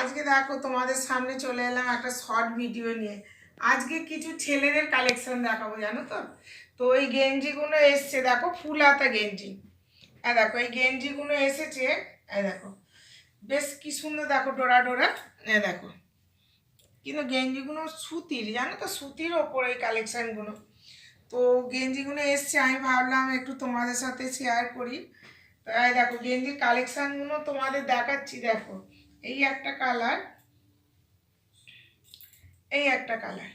আজকে দেখো তোমাদের সামনে চলে এলাম একটা শর্ট ভিডিও নিয়ে। আজকে কিছু ছেলেদের কালেকশন দেখাবো, জানো তো। তো এই গেঞ্জিগুলো এসছে, দেখো ফুল হাতা গেঞ্জি। দেখো এই গেঞ্জিগুলো এসেছে। দেখো বেশ কি সুন্দর, দেখো ডোরা ডোরা। দেখো কিন্তু গেঞ্জিগুলো সুতির, জানো তো, সুতির ওপর এই কালেকশানগুলো। তো গেঞ্জিগুলো এসছে, আমি ভাবলাম একটু তোমাদের সাথে শেয়ার করি। তাই দেখো গেঞ্জির কালেকশানগুলো তোমাদের দেখাচ্ছি। দেখো এই একটা কালার, এই একটা কালার,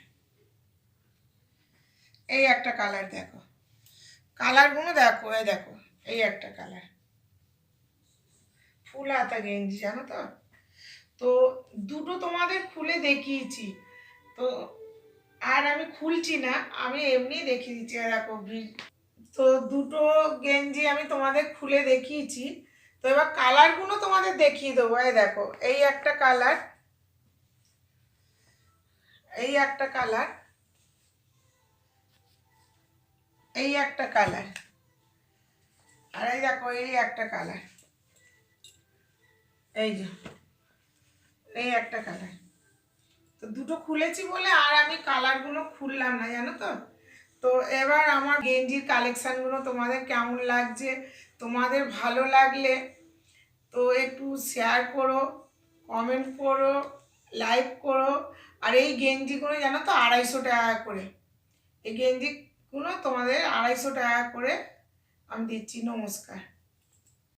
এই একটা কালার। দেখো কালারগুলো দেখো, এই দেখো এই একটা কালার, ফুল হাতা গেঞ্জি, জানো তো। তো দুটো তোমাদের খুলে দেখিয়েছি। তো আর আমি খুলছি না, আমি এমনি দেখিয়ে দিচ্ছি। দেখো তো দুটো গেঞ্জি আমি তোমাদের খুলে দেখিয়েছি। তো এবার কালারগুলো তোমাদের দেখিয়ে দেবো। এই দেখো এই একটা কালার, এই একটা কালার, এই একটা কালার, আর এই দেখো এই একটা কালার, এই যে এই একটা কালার। তো দুটো খুলেছি বলে আর আমি কালারগুলো খুললাম না, জানো তো। তো এবার আমার গেঞ্জির কালেকশানগুলো তোমাদের কেমন লাগছে, তোমাদের ভালো লাগলে তো একটু শেয়ার করো, কমেন্ট করো, লাইক করো। আর এই গেঞ্জিগুলো জানো তো 250 টাকা করে। এই গেঞ্জিগুলো তোমাদের 250 টাকা করে আমি দিচ্ছি। নমস্কার।